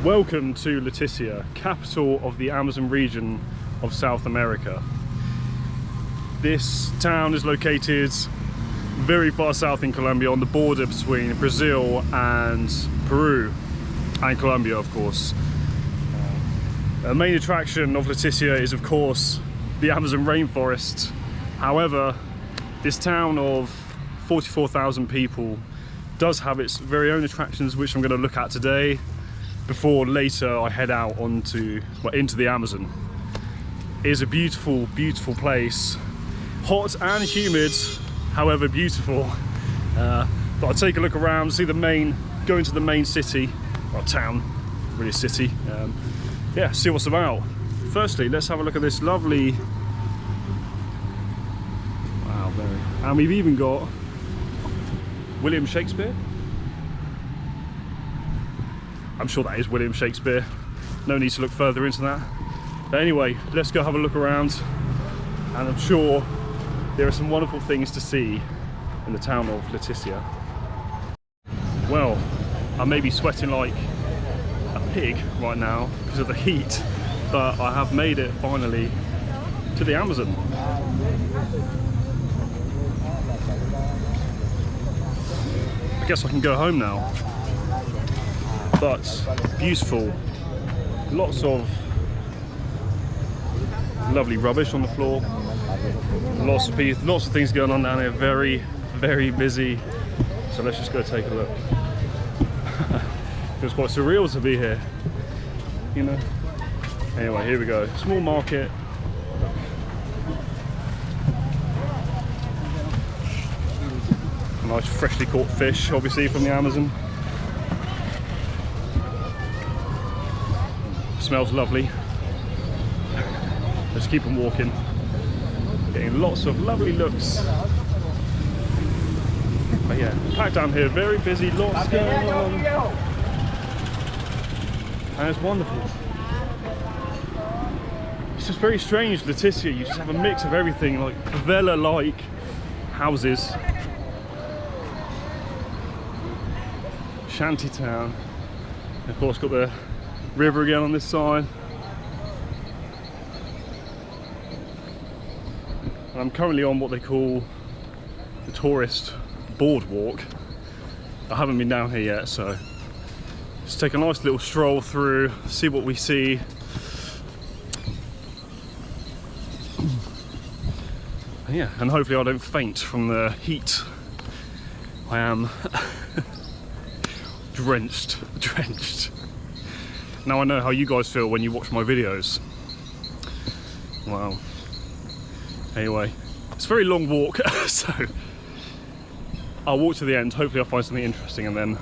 Welcome to Leticia, capital of the Amazon region of South America. This town is located very far south in Colombia, on the border between Brazil and Peru, and Colombia, of course. The main attraction of Leticia is, of course, the Amazon rainforest. However, this town of 44,000 people does have its very own attractions, which I'm going to look at today, before later I head out into the Amazon. It is a beautiful, beautiful place. Hot and humid, however beautiful. But I'll take a look around, see go into the main city, or town, really city. Yeah, see what's about. Firstly, let's have a look at this lovely, wow, and we've even got William Shakespeare. I'm sure that is William Shakespeare. No need to look further into that. But anyway, let's go have a look around, and I'm sure there are some wonderful things to see in the town of Leticia. Well, I may be sweating like a pig right now because of the heat, but I have made it finally to the Amazon. I guess I can go home now. But beautiful, lots of lovely rubbish on the floor, lots of people, lots of things going on down here. Very, very busy. So let's just go take a look. Feels quite surreal to be here, you know. Anyway, here we go. Small market. Nice freshly caught fish, obviously from the Amazon. Smells lovely. Let's keep on walking. Getting lots of lovely looks. But yeah, packed down here, very busy, lots going on. And it's wonderful. It's just very strange, Leticia. You just have a mix of everything, like favela-like houses. Shanty town. And of course, got the river again on this side. And I'm currently on what they call the tourist boardwalk. I haven't been down here yet, so just take a nice little stroll through, see what we see. And yeah, and hopefully I don't faint from the heat. I am drenched. Now I know how you guys feel when you watch my videos. Wow. Anyway, it's a very long walk, so I'll walk to the end. Hopefully I'll find something interesting and then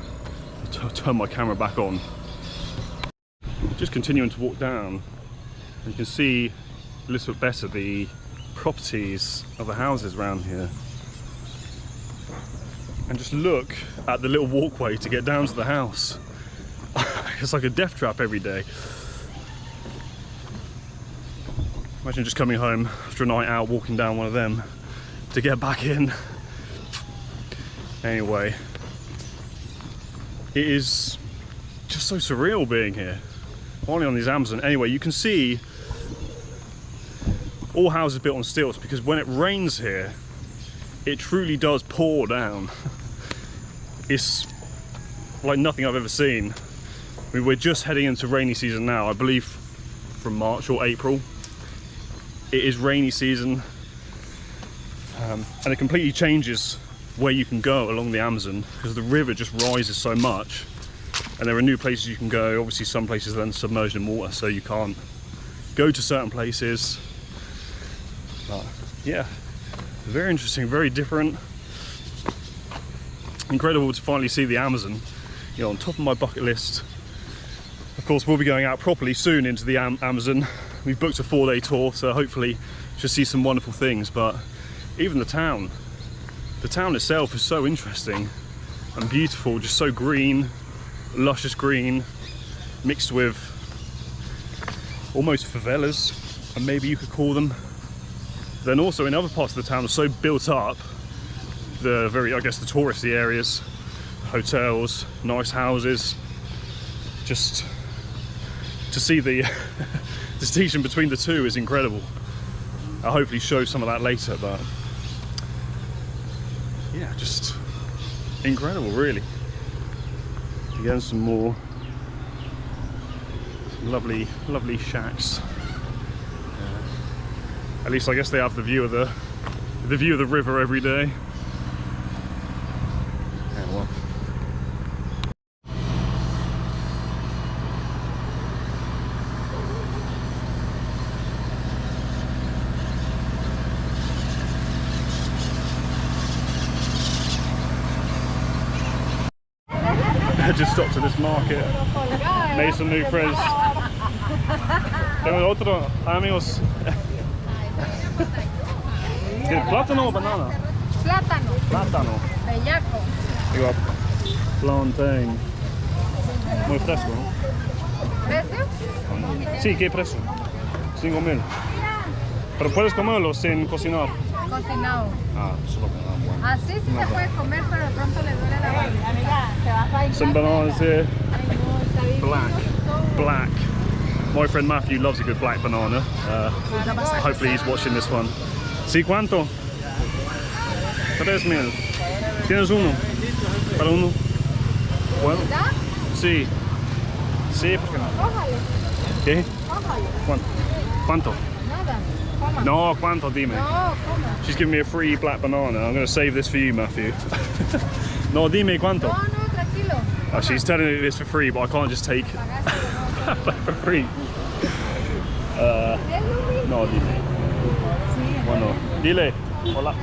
I'll turn my camera back on. Just continuing to walk down, and you can see a little bit better the properties of the houses around here. And just look at the little walkway to get down to the house. It's like a death trap every day. Imagine just coming home after a night out, walking down one of them to get back in. Anyway, it is just so surreal being here, only on these Amazon. Anyway, you can see all houses built on stilts, because when it rains here, it truly does pour down. It's like nothing I've ever seen. I mean, we're just heading into rainy season now, I believe from March or April. It is rainy season, and it completely changes where you can go along the Amazon, because the river just rises so much, and there are new places you can go. Obviously some places are then submerged in water, so you can't go to certain places. But yeah, very interesting, very different. Incredible to finally see the Amazon, you know, on top of my bucket list. Of course, we'll be going out properly soon into the Amazon. We've booked a 4-day tour, so hopefully just see some wonderful things. But even the town itself is so interesting and beautiful, just so green, luscious green, mixed with almost favelas, and maybe you could call them. Then also in other parts of the town are so built up, the very, I guess, the touristy areas, hotels, nice houses, just to see the distinction between the two is incredible. I'll hopefully show some of that later, but yeah, just incredible, really. Again, some more lovely shacks. At least I guess they have the view of the river every day. Yeah, well. I just stopped at this market, made some new friends. Tengo otro, amigos. ¿Plátano o banana? Plátano. Plátano. Bellaco. Digo, plantain. Muy fresco, ¿no? ¿Precio? Sí, ¿qué precio? 5.000. Pero puedes comerlo sin cocinar. Cocinado. Ah, solo cocinado. Bueno. Así sí se puede comer, pero pronto le duele la barriga. Some bananas here. Black. My friend Matthew loves a good black banana. Hopefully he's watching this one. ¿Sí cuánto? 3.000. ¿Tienes uno? ¿Para uno? Bueno. Sí. Sí, ¿por qué no? Cójale. ¿Qué? Cójale. ¿Cuánto? ¿Cuánto? Nada. Coma. No, ¿cuánto? Dime. No, coma. She's giving me a free black banana. I'm going to save this for you, Matthew. No, dime cuánto. No, tranquilo. Oh, she's telling me this for free, but I can't just take for free. No, dime. Bueno, dile. Hola.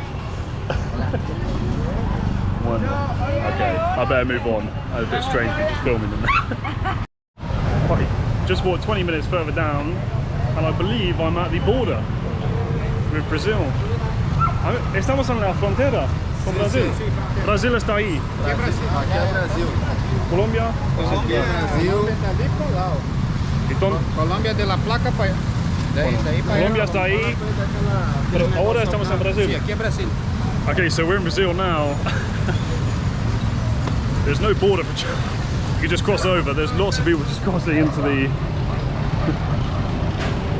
Bueno. Okay, I better move on. That's a bit strange me just filming them. Right, just walked 20 minutes further down, and I believe I'm at the border with Brazil. Estamos en la frontera con Brasil. Sí, sí. Brasil está ahí. Aquí es Brasil. Colombia. Colombia es Brasil. Colombia de la placa para allá. Colombia está ahí, pero ahora estamos en Brasil. Sí, aquí es Brasil. Okay, so we're in Brazil now. There's no border for you can just cross over. There's lots of people just crossing into the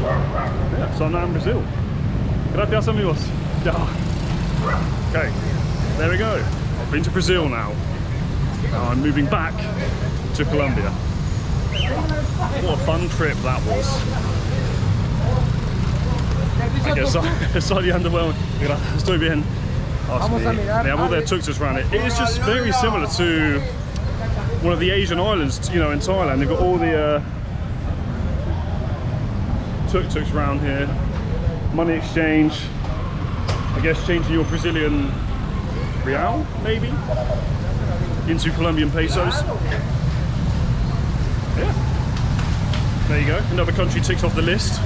yeah, so I'm now in Brazil. Gracias, amigos. Yeah. Okay, there we go. I've been to Brazil now. Now I'm moving back to Colombia. What a fun trip that was. I guess slightly underwhelming. Estoy bien. They have all their tuk-tuks around it. It is just very similar to one of the Asian islands, you know, in Thailand. They've got all the tuk-tuks around here. Money exchange. I guess changing your Brazilian real, maybe, into Colombian pesos. Yeah. There you go. Another country ticked off the list.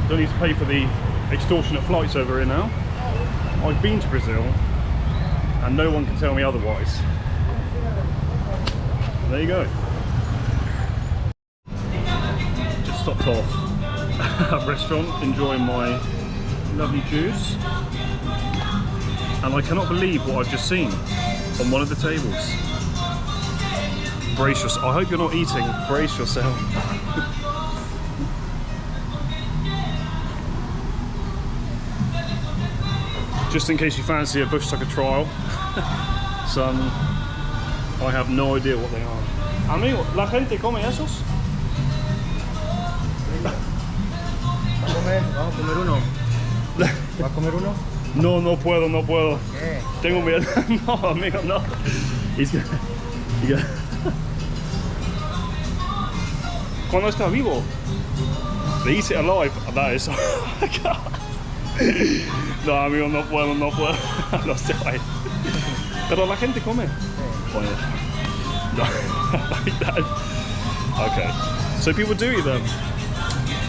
Don't need to pay for the extortionate flights over here now. I've been to Brazil and no one can tell me otherwise. There you go. Just stopped off at a restaurant enjoying my lovely juice, and I cannot believe what I've just seen on one of the tables. Brace yourself. I hope you're not eating. Brace yourself. Just in case you fancy a bush tucker trial, some, I have no idea what they are. Amigo, ¿la gente come esos? Vamos a comer uno. ¿Va a comer uno? No, no puedo, no puedo. ¿Qué? Tengo miedo. No, amigo, no. Cuando está vivo, they eat it alive. That is. Oh my God. No, amigo, no puedo, no puedo. No sé. Pero la gente come. Bueno. No. Like that. Okay. So people do eat them.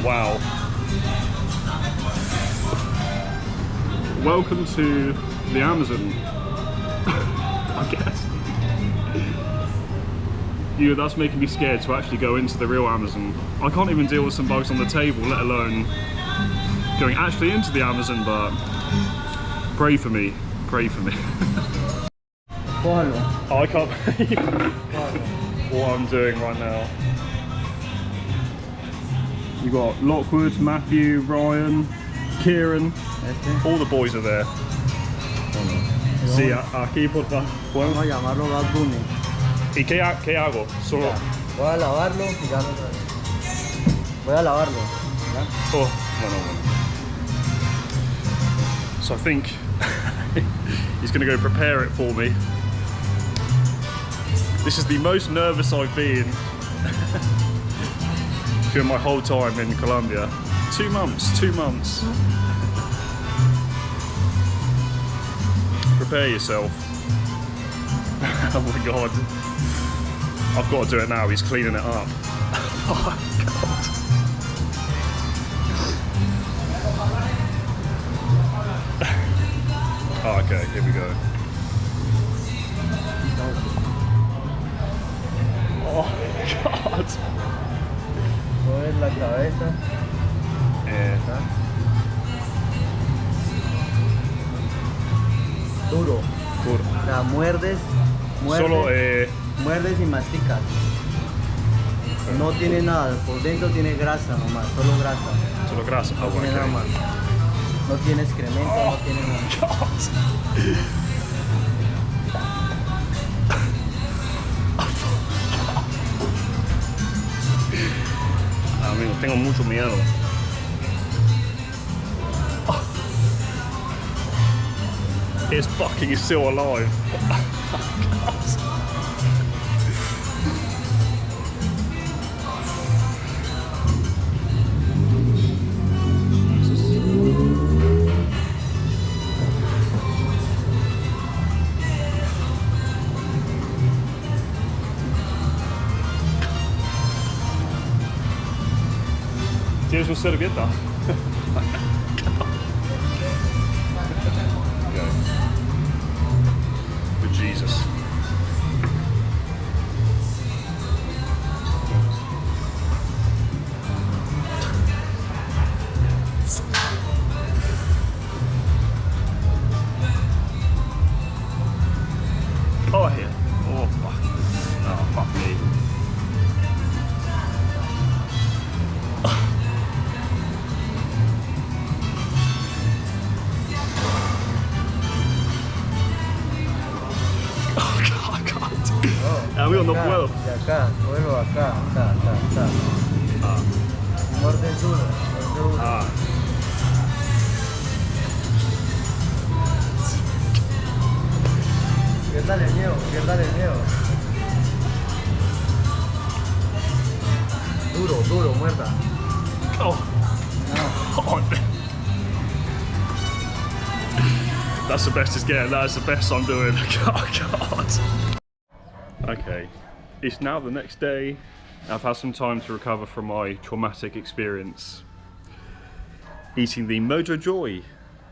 Wow. Welcome to the Amazon. I guess. You know, that's making me scared to actually go into the real Amazon. I can't even deal with some bugs on the table, let alone going actually into the Amazon, but pray for me, pray for me. I can't believe what I'm doing right now. You got Lockwood, Matthew, Ryan, Kieran, all the boys are there. Sí, aquí por favor. Vamos a llamarlo Bad Bunny. ¿Y qué hago? Solo. Voy a lavarlo y ya lo traigo. Voy a lavarlo. ¿Ya? Oh, bueno. So I think he's going to go prepare it for me. This is the most nervous I've been during my whole time in Colombia. 2 months. Prepare yourself. Oh my god. I've got to do it now, he's cleaning it up. Oh god. Oh, okay, here we go. Oh god. Mueves la cabeza. Yeah. Duro. Good. O sea, muerdes, Solo muerdes y masticas. No tiene nada, por dentro tiene grasa nomás, solo grasa. solo grasa. No Oh, tiene nada más. okay. No tiene excremento, no tiene nada. God. Amigo, tengo mucho miedo. Oh. It's fucking still alive. ¿Tienes una servilleta? Okay. Good Jesus. Oh, here. Oh, fuck. Oh, fuck me. Amigo, no puedo. De acá, vuelvo acá. Ah. Muerde duro, duro. Ah. Piérdale el miedo. Duro, muerda. Oh. No. Oh. That's the best it's getting. That is the best I'm doing. Oh, God. Okay, it's now the next day. I've had some time to recover from my traumatic experience eating the Mojojoy,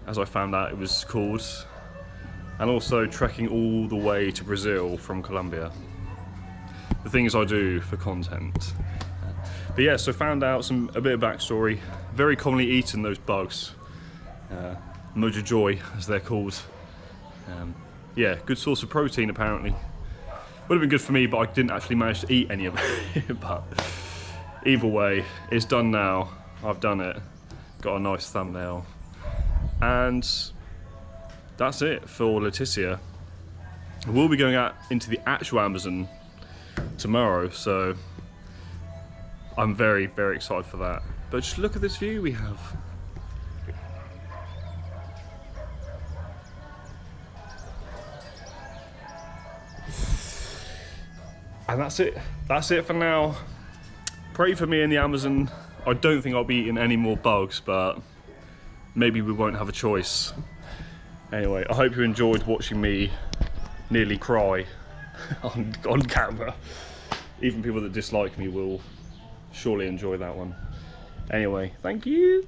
as I found out it was called, and also trekking all the way to Brazil from Colombia. The things I do for content. But yeah, so found out a bit of backstory. Very commonly eaten, those bugs. Mojojoy, as they're called. Yeah, good source of protein apparently. Would have been good for me, but I didn't actually manage to eat any of it. But either way, it's done now. I've done it. Got a nice thumbnail. And that's it for Leticia. We'll be going out into the actual Amazon tomorrow, so I'm very, very excited for that. But just look at this view we have. And that's it for now. Pray for me in the Amazon. I don't think I'll be eating any more bugs, but maybe we won't have a choice. Anyway, I hope you enjoyed watching me nearly cry on camera. Even people that dislike me will surely enjoy that one. Anyway, thank you.